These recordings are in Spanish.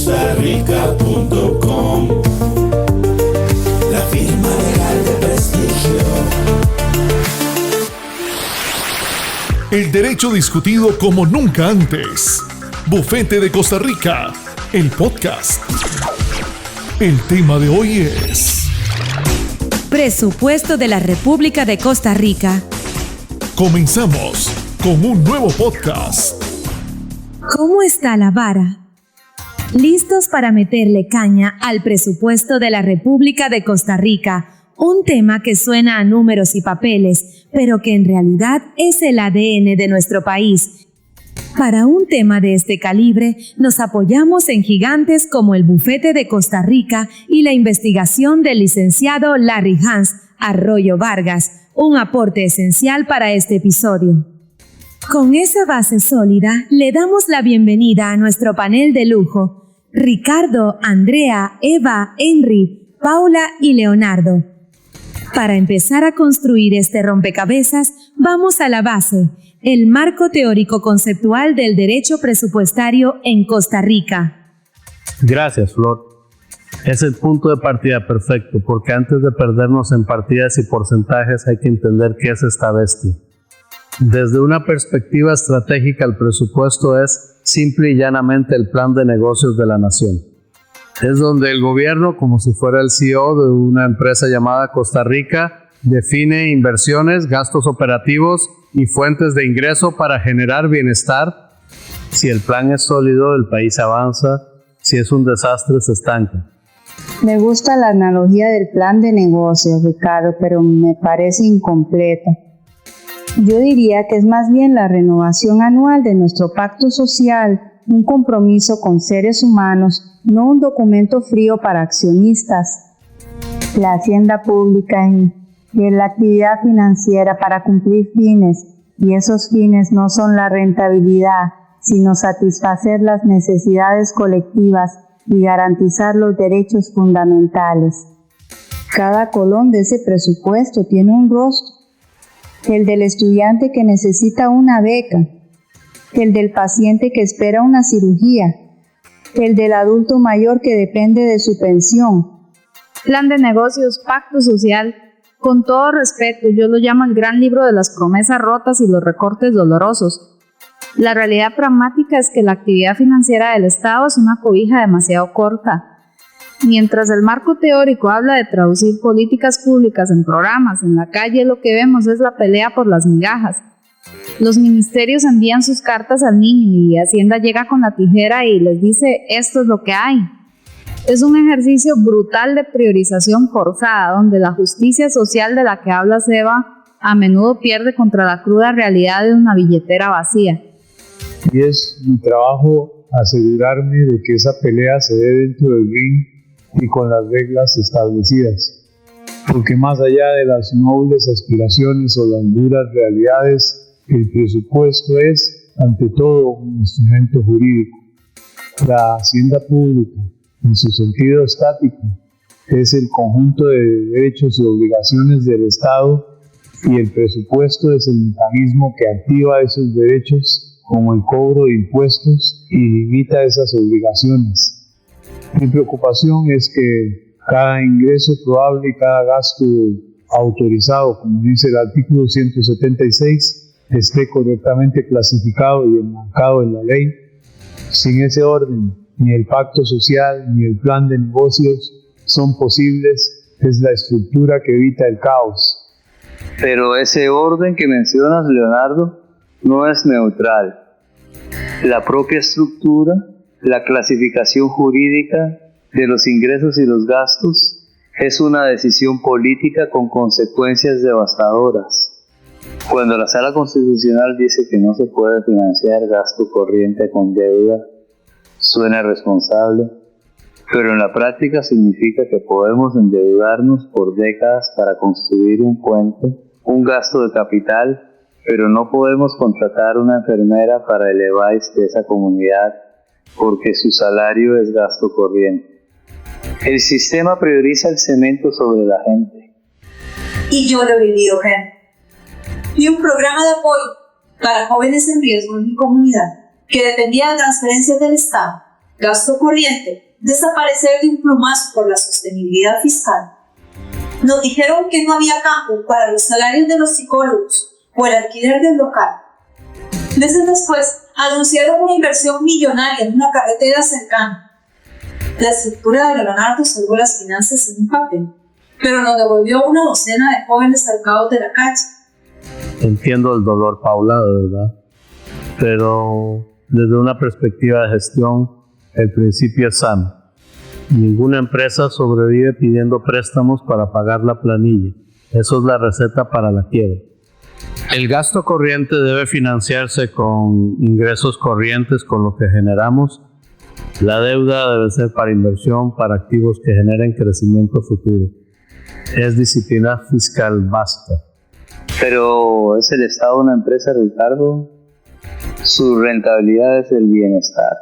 costarica.com, la firma legal de prestigio. El derecho discutido como nunca antes. Bufete de Costa Rica, el podcast. El tema de hoy es Presupuesto de la República de Costa Rica. Comenzamos con un nuevo podcast. ¿Cómo está la vara? ¿Listos para meterle caña al presupuesto de la República de Costa Rica? Un tema que suena a números y papeles, pero que en realidad es el ADN de nuestro país. Para un tema de este calibre, nos apoyamos en gigantes como el Bufete de Costa Rica y la investigación del licenciado Larry Hans Arroyo Vargas, un aporte esencial para este episodio. Con esa base sólida, le damos la bienvenida a nuestro panel de lujo: Ricardo, Andrea, Eva, Henry, Paula y Leonardo. Para empezar a construir este rompecabezas, vamos a la base, el marco teórico conceptual del derecho presupuestario en Costa Rica. Gracias, Flor. Es el punto de partida perfecto, porque antes de perdernos en partidas y porcentajes hay que entender qué es esta bestia. Desde una perspectiva estratégica, el presupuesto es simple y llanamente el plan de negocios de la nación. Es donde el gobierno, como si fuera el CEO de una empresa llamada Costa Rica, define inversiones, gastos operativos y fuentes de ingreso para generar bienestar. Si el plan es sólido, el país avanza. Si es un desastre, se estanca. Me gusta la analogía del plan de negocios, Ricardo, pero me parece incompleta. Yo diría que es más bien la renovación anual de nuestro pacto social, un compromiso con seres humanos, no un documento frío para accionistas. La hacienda pública y la actividad financiera para cumplir fines, y esos fines no son la rentabilidad, sino satisfacer las necesidades colectivas y garantizar los derechos fundamentales. Cada colón de ese presupuesto tiene un rostro: el del estudiante que necesita una beca, el del paciente que espera una cirugía, el del adulto mayor que depende de su pensión. Plan de negocios, pacto social. Con todo respeto, yo lo llamo el gran libro de las promesas rotas y los recortes dolorosos. La realidad pragmática es que la actividad financiera del Estado es una cobija demasiado corta. Mientras el marco teórico habla de traducir políticas públicas en programas, en la calle lo que vemos es la pelea por las migajas. Los ministerios envían sus cartas al niño y Hacienda llega con la tijera y les dice: esto es lo que hay. Es un ejercicio brutal de priorización forzada, donde la justicia social de la que habla Seba a menudo pierde contra la cruda realidad de una billetera vacía. Y es mi trabajo asegurarme de que esa pelea se dé dentro del ring y con las reglas establecidas. Porque más allá de las nobles aspiraciones o las duras realidades, el presupuesto es, ante todo, un instrumento jurídico. La hacienda pública, en su sentido estático, es el conjunto de derechos y obligaciones del Estado, y el presupuesto es el mecanismo que activa esos derechos, como el cobro de impuestos, y limita esas obligaciones. Mi preocupación es que cada ingreso probable y cada gasto autorizado, como dice el artículo 176, esté correctamente clasificado y enmarcado en la ley. Sin ese orden, ni el pacto social ni el plan de negocios son posibles. Es la estructura que evita el caos. Pero ese orden que mencionas, Leonardo, no es neutral. La propia estructura, la clasificación jurídica de los ingresos y los gastos, es una decisión política con consecuencias devastadoras. Cuando la Sala Constitucional dice que no se puede financiar gasto corriente con deuda, suena responsable, pero en la práctica significa que podemos endeudarnos por décadas para construir un puente, un gasto de capital, pero no podemos contratar una enfermera para el EVAIS de esa comunidad porque su salario es gasto corriente. El sistema prioriza el cemento sobre la gente. Y yo lo he vivido, Henry. Vi un programa de apoyo para jóvenes en riesgo en mi comunidad que dependía de transferencias del Estado gasto corriente, desaparecer de un plumazo por la sostenibilidad fiscal. Nos dijeron que no había campo para los salarios de los psicólogos o el alquiler del local. Meses después, anunciaron una inversión millonaria en una carretera cercana. La estructura de Leonardo salvó las finanzas en un papel, pero nos devolvió una docena de jóvenes al caos de la calle. Entiendo el dolor, Paula, de verdad. Pero desde una perspectiva de gestión, el principio es sano. Ninguna empresa sobrevive pidiendo préstamos para pagar la planilla. Eso es la receta para la quiebra. El gasto corriente debe financiarse con ingresos corrientes, con lo que generamos. La deuda debe ser para inversión, para activos que generen crecimiento futuro. Es disciplina fiscal básica. Pero ¿es el Estado una empresa, Ricardo? Su rentabilidad es el bienestar.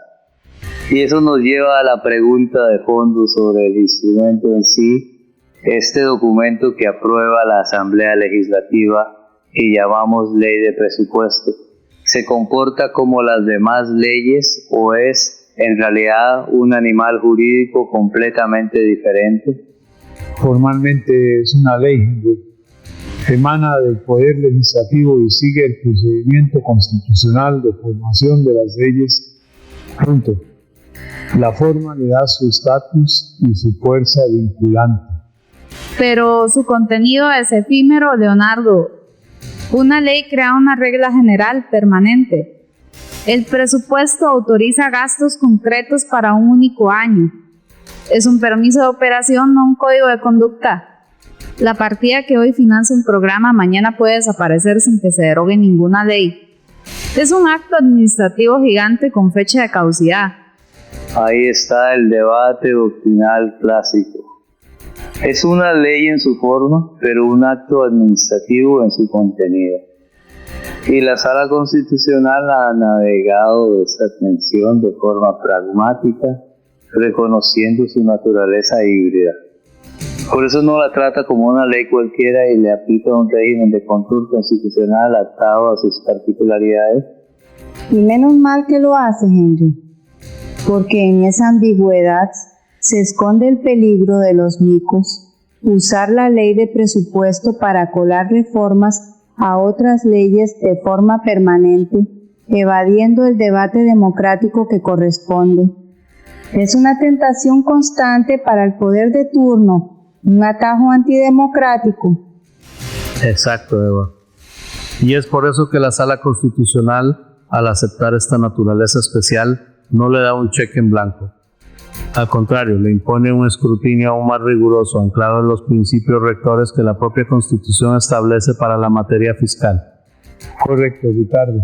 Y eso nos lleva a la pregunta de fondo sobre el instrumento en sí, este documento que aprueba la Asamblea Legislativa y llamamos Ley de Presupuesto. ¿Se comporta como las demás leyes o es en realidad un animal jurídico completamente diferente? Formalmente es una ley, emana del Poder Legislativo y sigue el procedimiento constitucional de formación de las leyes. Punto. La forma le da su estatus y su fuerza vinculante. Pero su contenido es efímero, Leonardo. Una ley crea una regla general permanente. El presupuesto autoriza gastos concretos para un único año. Es un permiso de operación, no un código de conducta. La partida que hoy financia un programa mañana puede desaparecer sin que se derogue ninguna ley. Es un acto administrativo gigante con fecha de caducidad. Ahí está el debate doctrinal clásico. Es una ley en su forma, pero un acto administrativo en su contenido. Y la Sala Constitucional ha navegado esta tensión de forma pragmática, reconociendo su naturaleza híbrida. Por eso no la trata como una ley cualquiera y le aplica un régimen de control constitucional adaptado a sus particularidades. Y menos mal que lo hace, Henry, porque en esa ambigüedad se esconde el peligro de los micos, usar la ley de presupuesto para colar reformas a otras leyes de forma permanente, evadiendo el debate democrático que corresponde. Es una tentación constante para el poder de turno, un atajo antidemocrático. Exacto, Eva. Y es por eso que la Sala Constitucional, al aceptar esta naturaleza especial, no le da un cheque en blanco. Al contrario, le impone un escrutinio aún más riguroso, anclado en los principios rectores que la propia Constitución establece para la materia fiscal. Correcto, Ricardo.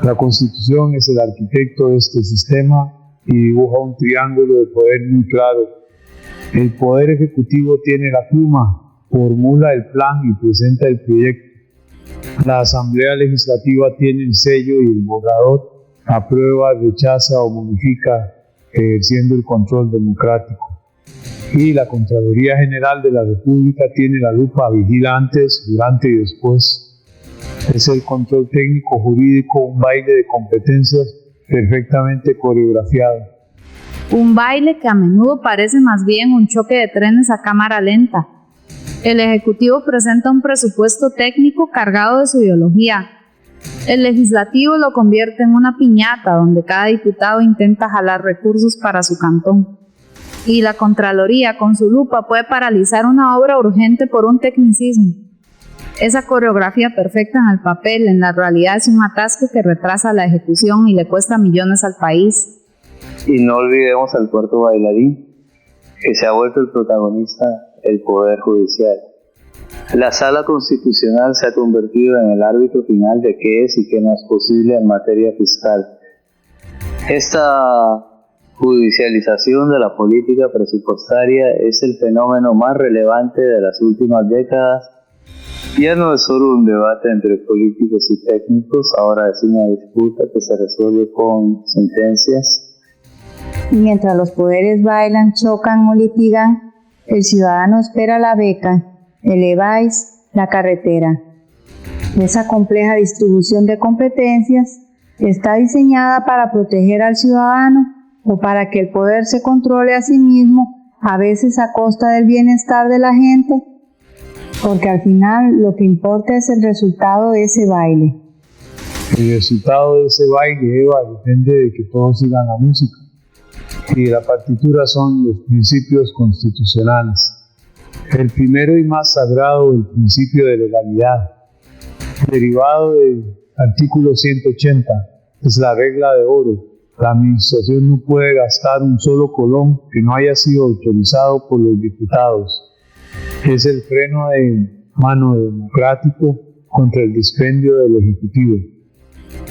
La Constitución es el arquitecto de este sistema y dibuja un triángulo de poder muy claro. El Poder Ejecutivo tiene la pluma, formula el plan y presenta el proyecto. La Asamblea Legislativa tiene el sello y el borrador, aprueba, rechaza o modifica, ejerciendo el control democrático. Y la Contraloría General de la República tiene la lupa, vigila antes, durante y después. Es el control técnico jurídico, un baile de competencias perfectamente coreografiado. Un baile que a menudo parece más bien un choque de trenes a cámara lenta. El Ejecutivo presenta un presupuesto técnico cargado de su ideología. El Legislativo lo convierte en una piñata donde cada diputado intenta jalar recursos para su cantón. Y la Contraloría, con su lupa, puede paralizar una obra urgente por un tecnicismo. Esa coreografía perfecta en el papel, en la realidad es un atasco que retrasa la ejecución y le cuesta millones al país. Y no olvidemos al cuarto bailarín, que se ha vuelto el protagonista, el Poder Judicial. La Sala Constitucional se ha convertido en el árbitro final de qué es y qué no es posible en materia fiscal. Esta judicialización de la política presupuestaria es el fenómeno más relevante de las últimas décadas. Ya no es solo un debate entre políticos y técnicos, ahora es una disputa que se resuelve con sentencias. Y mientras los poderes bailan, chocan o litigan, el ciudadano espera la beca, el EVAIS, la carretera. Esa compleja distribución de competencias está diseñada para proteger al ciudadano o para que el poder se controle a sí mismo, a veces a costa del bienestar de la gente, porque al final lo que importa es el resultado de ese baile. El resultado de ese baile, Eva, depende de que todos sigan la música. Y la partitura son los principios constitucionales. El primero y más sagrado, el principio de legalidad, derivado del artículo 180, es la regla de oro. La administración no puede gastar un solo colón que no haya sido autorizado por los diputados. Es el freno de mano democrático contra el dispendio del Ejecutivo.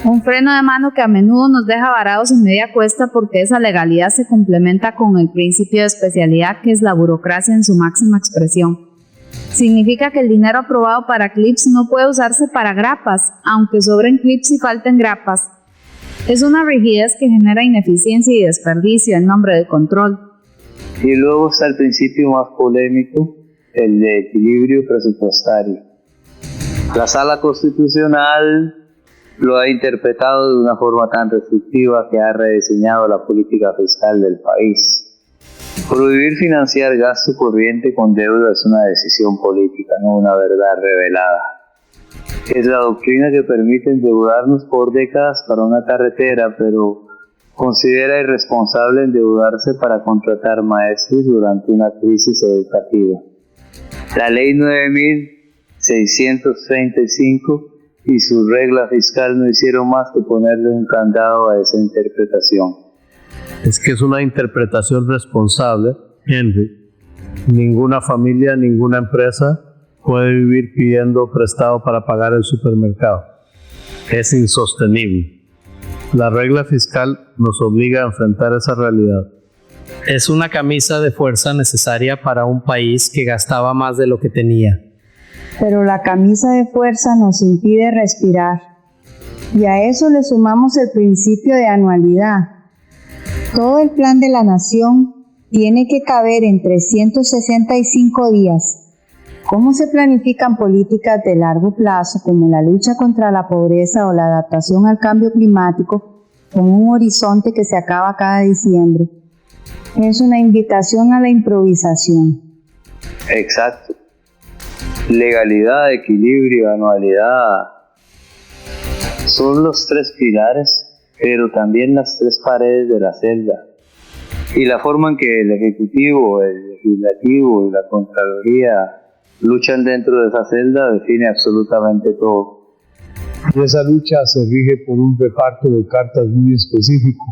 Un freno de mano que a menudo nos deja varados en media cuesta porque esa legalidad se complementa con el principio de especialidad, que es la burocracia en su máxima expresión. Significa que el dinero aprobado para clips no puede usarse para grapas, aunque sobren clips y falten grapas. Es una rigidez que genera ineficiencia y desperdicio en nombre del control. Y luego está el principio más polémico, el de equilibrio presupuestario. La Sala Constitucional lo ha interpretado de una forma tan restrictiva que ha rediseñado la política fiscal del país. Prohibir financiar gasto corriente con deuda es una decisión política, no una verdad revelada. Es la doctrina que permite endeudarnos por décadas para una carretera, pero considera irresponsable endeudarse para contratar maestros durante una crisis educativa. La Ley 9.635 y su regla fiscal no hicieron más que ponerle un candado a esa interpretación. Es que es una interpretación responsable, Henry. Ninguna familia, ninguna empresa puede vivir pidiendo prestado para pagar el supermercado. Es insostenible. La regla fiscal nos obliga a enfrentar esa realidad. Es una camisa de fuerza necesaria para un país que gastaba más de lo que tenía. Pero la camisa de fuerza nos impide respirar. Y a eso le sumamos el principio de anualidad. Todo el plan de la nación tiene que caber en 365 días. ¿Cómo se planifican políticas de largo plazo como la lucha contra la pobreza o la adaptación al cambio climático con un horizonte que se acaba cada diciembre? Es una invitación a la improvisación. Exacto. Legalidad, equilibrio, anualidad son los tres pilares, pero también las tres paredes de la celda. Y la forma en que el Ejecutivo, el Legislativo y la Contraloría luchan dentro de esa celda define absolutamente todo. Y esa lucha se rige por un reparto de cartas muy específico.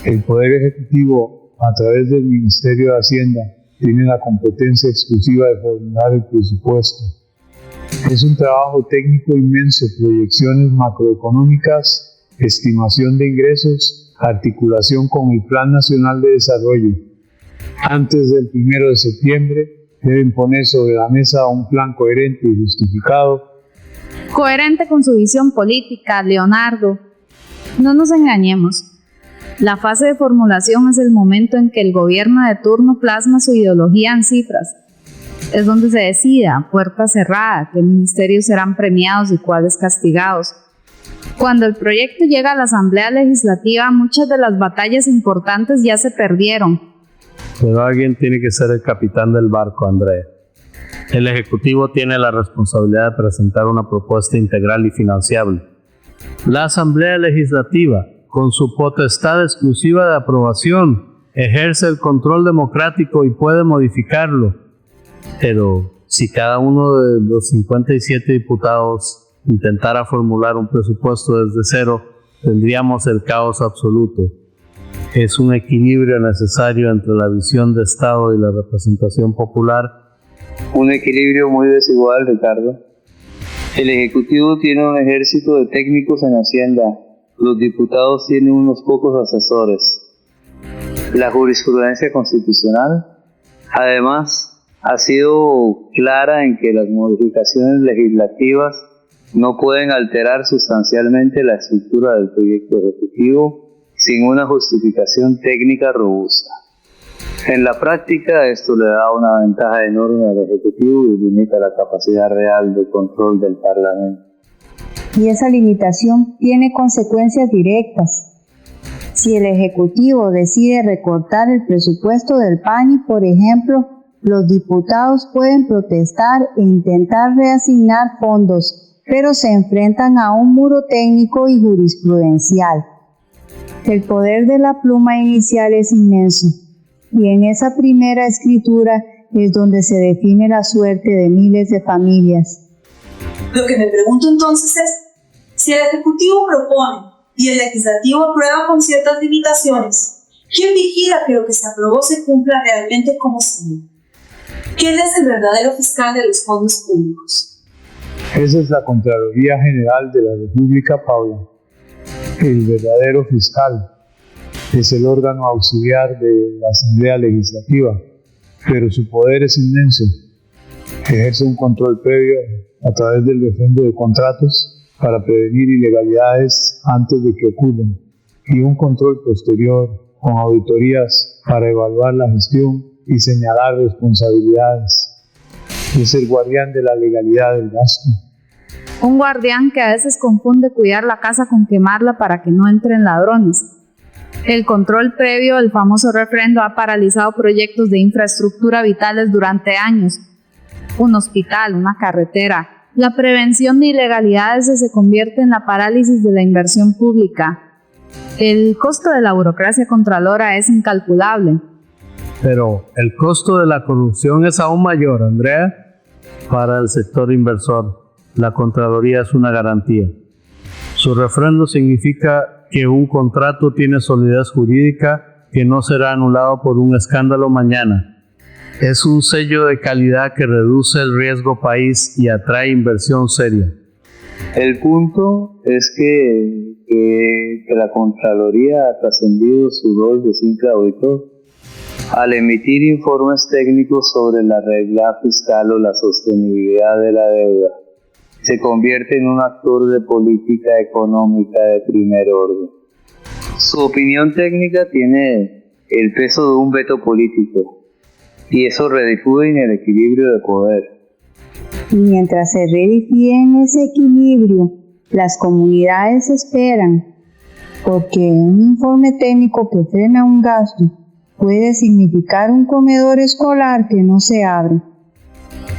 El Poder Ejecutivo, a través del Ministerio de Hacienda, tiene la competencia exclusiva de formular el presupuesto. Es un trabajo técnico inmenso, proyecciones macroeconómicas, estimación de ingresos, articulación con el Plan Nacional de Desarrollo. Antes del 1 de septiembre deben poner sobre la mesa un plan coherente y justificado. Coherente con su visión política, Leonardo. No nos engañemos. La fase de formulación es el momento en que el gobierno de turno plasma su ideología en cifras. Es donde se decida, a puerta cerrada, qué ministerios serán premiados y cuáles castigados. Cuando el proyecto llega a la Asamblea Legislativa, muchas de las batallas importantes ya se perdieron. Pero alguien tiene que ser el capitán del barco, Andrea. El Ejecutivo tiene la responsabilidad de presentar una propuesta integral y financiable. La Asamblea Legislativa, con su potestad exclusiva de aprobación, ejerce el control democrático y puede modificarlo. Pero si cada uno de los 57 diputados intentara formular un presupuesto desde cero, tendríamos el caos absoluto. Es un equilibrio necesario entre la visión de Estado y la representación popular. Un equilibrio muy desigual, Ricardo. El Ejecutivo tiene un ejército de técnicos en Hacienda. Los diputados tienen unos pocos asesores. La jurisprudencia constitucional, además, ha sido clara en que las modificaciones legislativas no pueden alterar sustancialmente la estructura del proyecto ejecutivo sin una justificación técnica robusta. En la práctica, esto le da una ventaja enorme al Ejecutivo y limita la capacidad real de control del Parlamento. Y esa limitación tiene consecuencias directas. Si el Ejecutivo decide recortar el presupuesto del PANI, por ejemplo, los diputados pueden protestar e intentar reasignar fondos, pero se enfrentan a un muro técnico y jurisprudencial. El poder de la pluma inicial es inmenso, y en esa primera escritura es donde se define la suerte de miles de familias. Lo que me pregunto entonces es, si el Ejecutivo propone y el Legislativo aprueba con ciertas limitaciones, ¿quién vigila que lo que se aprobó se cumpla realmente como se debe? ¿Quién es el verdadero fiscal de los fondos públicos? Esa es la Contraloría General de la República, Paula. El verdadero fiscal es el órgano auxiliar de la Asamblea Legislativa, pero su poder es inmenso. Ejerce un control previo a través del refrendo de contratos para prevenir ilegalidades antes de que ocurran, y un control posterior con auditorías para evaluar la gestión y señalar responsabilidades. Es el guardián de la legalidad del gasto. Un guardián que a veces confunde cuidar la casa con quemarla para que no entren ladrones. El control previo del famoso refrendo ha paralizado proyectos de infraestructura vitales durante años. Un hospital, una carretera. La prevención de ilegalidades se convierte en la parálisis de la inversión pública. El costo de la burocracia contralora es incalculable. Pero el costo de la corrupción es aún mayor, Andrea. Para el sector inversor, la Contraloría es una garantía. Su refrendo significa que un contrato tiene solidez jurídica que no será anulado por un escándalo mañana. Es un sello de calidad que reduce el riesgo país y atrae inversión seria. El punto es que la Contraloría ha trascendido su rol de simple auditor al emitir informes técnicos sobre la regla fiscal o la sostenibilidad de la deuda. Se convierte en un actor de política económica de primer orden. Su opinión técnica tiene el peso de un veto político y eso redefine en el equilibrio de poder. Y mientras se redefine ese equilibrio, las comunidades esperan, porque un informe técnico que frena un gasto puede significar un comedor escolar que no se abre.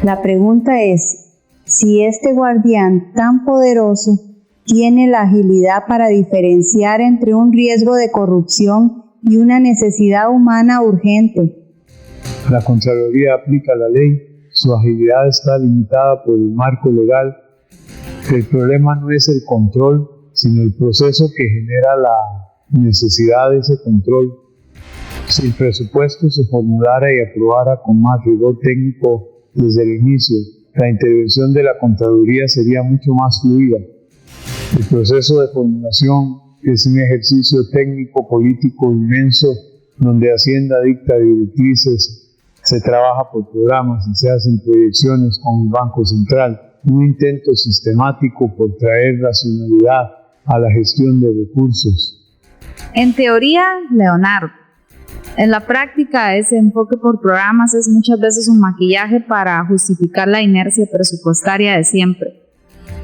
La pregunta es, si este guardián tan poderoso tiene la agilidad para diferenciar entre un riesgo de corrupción y una necesidad humana urgente. La Contraloría aplica la ley, su agilidad está limitada por el marco legal. El problema no es el control, sino el proceso que genera la necesidad de ese control. Si el presupuesto se formulara y aprobara con más rigor técnico desde el inicio, la intervención de la Contraloría sería mucho más fluida. El proceso de formulación es un ejercicio técnico político inmenso donde Hacienda dicta directrices, se trabaja por programas y se hacen proyecciones con el Banco Central, un intento sistemático por traer racionalidad a la gestión de recursos. En teoría, Leonardo. En la práctica, ese enfoque por programas es muchas veces un maquillaje para justificar la inercia presupuestaria de siempre.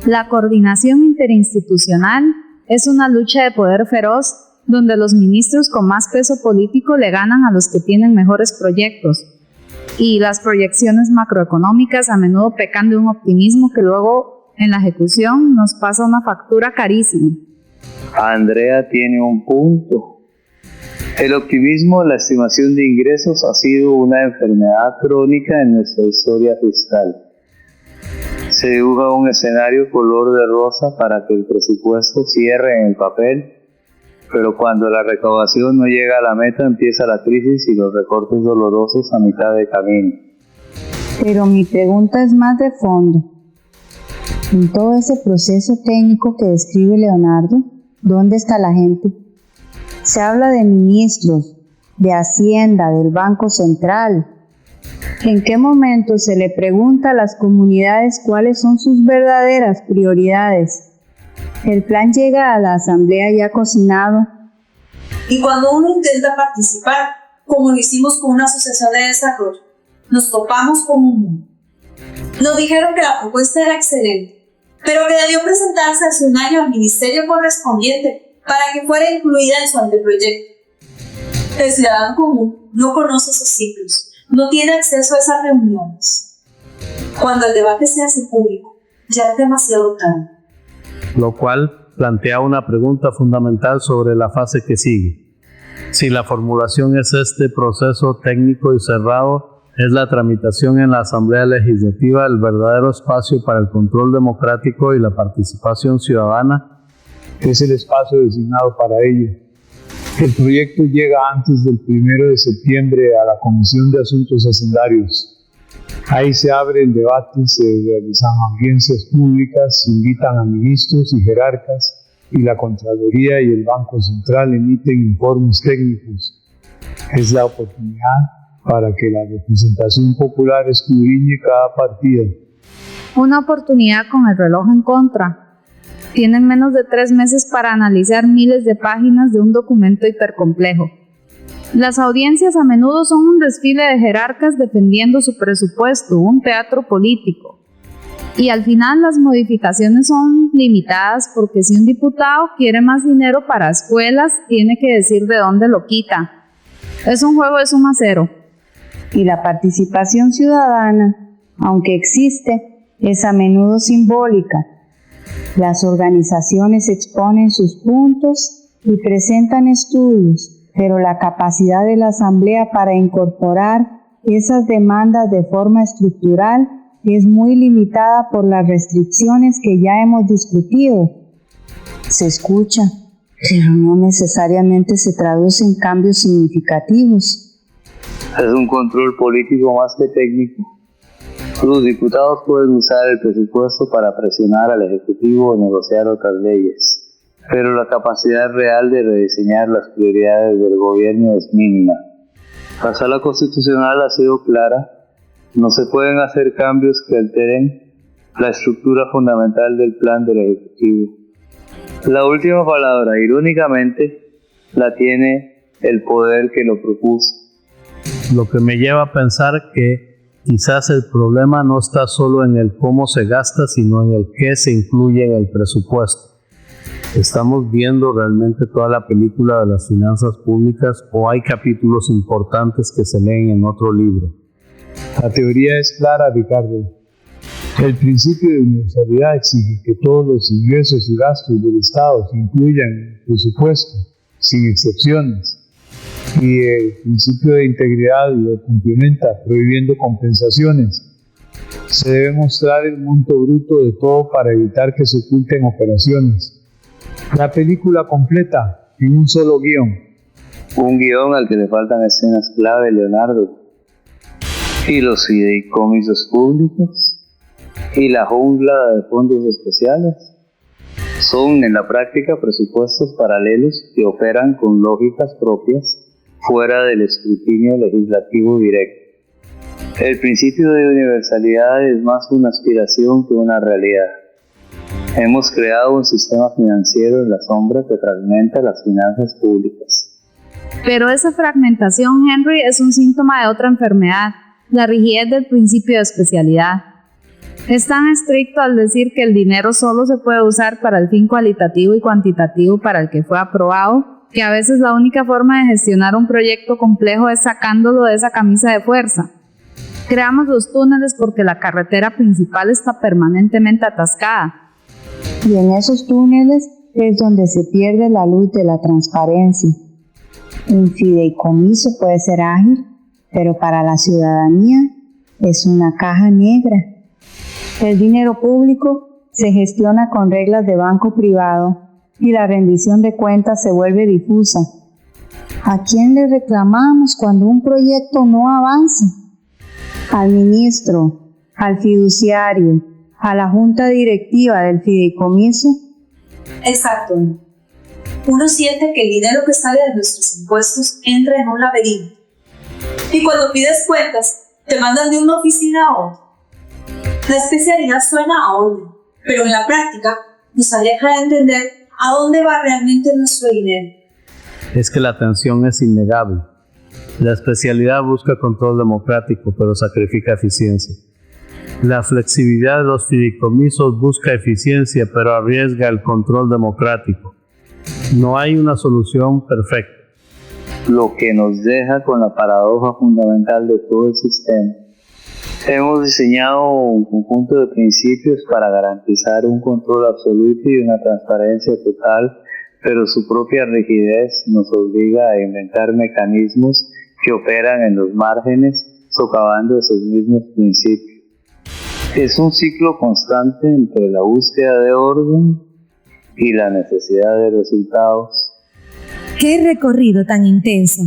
La coordinación interinstitucional es una lucha de poder feroz donde los ministros con más peso político le ganan a los que tienen mejores proyectos. Y las proyecciones macroeconómicas a menudo pecan de un optimismo que luego en la ejecución nos pasa una factura carísima. Andrea tiene un punto. El optimismo en la estimación de ingresos ha sido una enfermedad crónica en nuestra historia fiscal. Se dibuja un escenario color de rosa para que el presupuesto cierre en el papel, pero cuando la recaudación no llega a la meta empieza la crisis y los recortes dolorosos a mitad de camino. Pero mi pregunta es más de fondo. En todo ese proceso técnico que describe Leonardo, ¿dónde está la gente? Se habla de ministros, de Hacienda, del Banco Central. ¿En qué momento se le pregunta a las comunidades cuáles son sus verdaderas prioridades? El plan llega a la asamblea ya cocinado. Y cuando uno intenta participar, como lo hicimos con una asociación de desarrollo, nos topamos con un mundo. Nos dijeron que la propuesta era excelente, pero que debió presentarse hace un año al ministerio correspondiente para que fuera incluida en su anteproyecto. El ciudadano común no conoce esos ciclos, no tiene acceso a esas reuniones. Cuando el debate se hace público, ya es demasiado tarde. Lo cual plantea una pregunta fundamental sobre la fase que sigue. Si la formulación es este proceso técnico y cerrado, ¿es la tramitación en la Asamblea Legislativa el verdadero espacio para el control democrático y la participación ciudadana? Es el espacio designado para ello. El proyecto llega antes del 1 de septiembre a la Comisión de Asuntos Hacendarios. Ahí se abre el debate, se realizan audiencias públicas, se invitan a ministros y jerarcas, y la Contraloría y el Banco Central emiten informes técnicos. Es la oportunidad para que la representación popular escudriñe cada partida. Una oportunidad con el reloj en contra. Tienen menos de 3 meses para analizar miles de páginas de un documento hipercomplejo. Las audiencias a menudo son un desfile de jerarcas defendiendo su presupuesto, un teatro político. Y al final las modificaciones son limitadas porque si un diputado quiere más dinero para escuelas, tiene que decir de dónde lo quita. Es un juego de suma cero. Y la participación ciudadana, aunque existe, es a menudo simbólica. Las organizaciones exponen sus puntos y presentan estudios, pero la capacidad de la Asamblea para incorporar esas demandas de forma estructural es muy limitada por las restricciones que ya hemos discutido. Se escucha, pero no necesariamente se traduce en cambios significativos. Es un control político más que técnico. Los diputados pueden usar el presupuesto para presionar al Ejecutivo o negociar otras leyes, pero la capacidad real de rediseñar las prioridades del gobierno es mínima. La Sala Constitucional ha sido clara: no se pueden hacer cambios que alteren la estructura fundamental del plan del Ejecutivo. La última palabra, irónicamente, la tiene el poder que lo propuso. Lo que me lleva a pensar que quizás el problema no está solo en el cómo se gasta, sino en el qué se incluye en el presupuesto. ¿Estamos viendo realmente toda la película de las finanzas públicas o hay capítulos importantes que se leen en otro libro? La teoría es clara, Ricardo. El principio de universalidad exige que todos los ingresos y gastos del Estado se incluyan en el presupuesto, sin excepciones. Y el principio de integridad lo complementa, prohibiendo compensaciones. Se debe mostrar el monto bruto de todo para evitar que se oculten operaciones. La película completa en un solo guión. Un guión al que le faltan escenas clave, Leonardo. Y los fideicomisos públicos y la jungla de fondos especiales son en la práctica presupuestos paralelos que operan con lógicas propias fuera del escrutinio legislativo directo. El principio de universalidad es más una aspiración que una realidad. Hemos creado un sistema financiero en la sombra que fragmenta las finanzas públicas. Pero esa fragmentación, Henry, es un síntoma de otra enfermedad, la rigidez del principio de especialidad. Es tan estricto al decir que el dinero solo se puede usar para el fin cualitativo y cuantitativo para el que fue aprobado, que a veces la única forma de gestionar un proyecto complejo es sacándolo de esa camisa de fuerza. Creamos los túneles porque la carretera principal está permanentemente atascada. Y en esos túneles es donde se pierde la luz de la transparencia. Un fideicomiso puede ser ágil, pero para la ciudadanía es una caja negra. El dinero público se gestiona con reglas de banco privado y la rendición de cuentas se vuelve difusa. ¿A quién le reclamamos cuando un proyecto no avanza? Al ministro, al fiduciario, a la junta directiva del fideicomiso. Exacto. Uno siente que el dinero que sale de nuestros impuestos entra en un laberinto. Y cuando pides cuentas, te mandan de una oficina a otra. La especialidad suena a orden, pero en la práctica nos aleja de entender a dónde va realmente nuestro dinero. Es que la tensión es innegable. La especialidad busca control democrático, pero sacrifica eficiencia. La flexibilidad de los fideicomisos busca eficiencia, pero arriesga el control democrático. No hay una solución perfecta. Lo que nos deja con la paradoja fundamental de todo el sistema. Hemos diseñado un conjunto de principios para garantizar un control absoluto y una transparencia total, pero su propia rigidez nos obliga a inventar mecanismos que operan en los márgenes, socavando esos mismos principios. Es un ciclo constante entre la búsqueda de orden y la necesidad de resultados. ¡Qué recorrido tan intenso!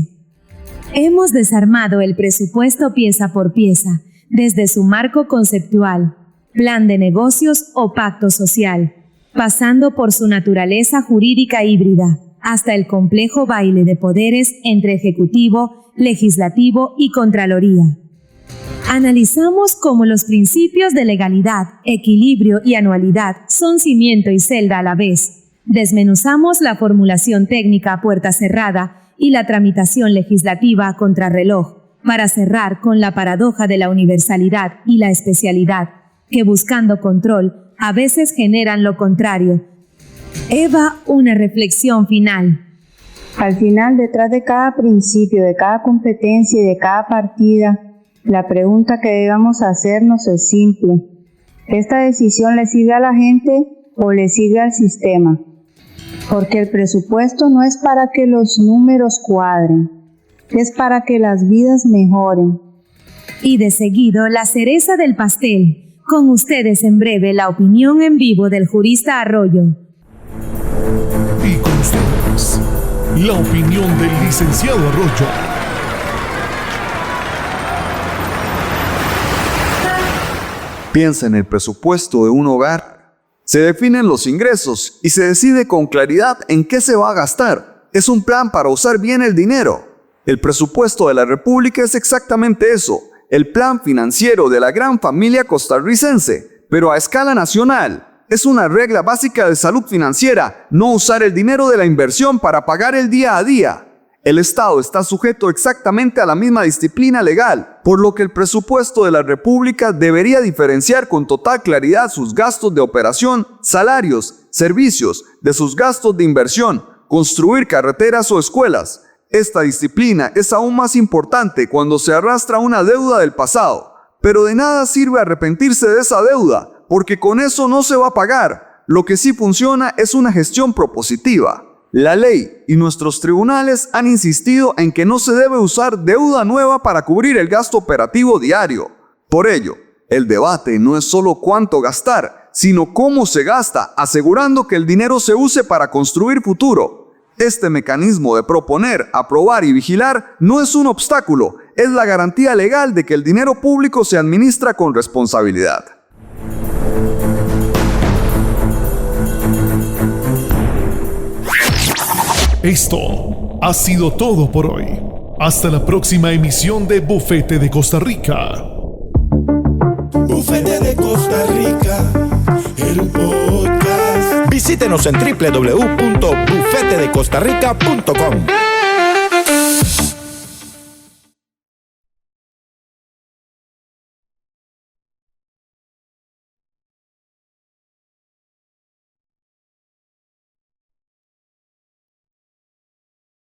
Hemos desarmado el presupuesto pieza por pieza, desde su marco conceptual, plan de negocios o pacto social, pasando por su naturaleza jurídica híbrida, hasta el complejo baile de poderes entre ejecutivo, legislativo y contraloría. Analizamos cómo los principios de legalidad, equilibrio y anualidad son cimiento y celda a la vez. Desmenuzamos la formulación técnica a puerta cerrada y la tramitación legislativa a contrarreloj, para cerrar con la paradoja de la universalidad y la especialidad, que buscando control, a veces generan lo contrario. Eva, una reflexión final. Al final, detrás de cada principio, de cada competencia y de cada partida, la pregunta que debemos hacernos es simple. ¿Esta decisión le sirve a la gente o le sirve al sistema? Porque el presupuesto no es para que los números cuadren, es para que las vidas mejoren. Y de seguido, la cereza del pastel. Con ustedes en breve la opinión en vivo del jurista Arroyo. Y con ustedes, la opinión del licenciado Arroyo. Piensa en el presupuesto de un hogar. Se definen los ingresos y se decide con claridad en qué se va a gastar. Es un plan para usar bien el dinero. El presupuesto de la República es exactamente eso, el plan financiero de la gran familia costarricense, pero a escala nacional. Es una regla básica de salud financiera, no usar el dinero de la inversión para pagar el día a día. El Estado está sujeto exactamente a la misma disciplina legal, por lo que el presupuesto de la República debería diferenciar con total claridad sus gastos de operación, salarios, servicios, de sus gastos de inversión, construir carreteras o escuelas. Esta disciplina es aún más importante cuando se arrastra una deuda del pasado, pero de nada sirve arrepentirse de esa deuda, porque con eso no se va a pagar. Lo que sí funciona es una gestión propositiva. La ley y nuestros tribunales han insistido en que no se debe usar deuda nueva para cubrir el gasto operativo diario. Por ello, el debate no es solo cuánto gastar, sino cómo se gasta, asegurando que el dinero se use para construir futuro. Este mecanismo de proponer, aprobar y vigilar no es un obstáculo, es la garantía legal de que el dinero público se administra con responsabilidad. Esto ha sido todo por hoy. Hasta la próxima emisión de Bufete de Costa Rica. Bufete de Costa Rica, el podcast. Visítenos en www.bufetedecostarrica.com.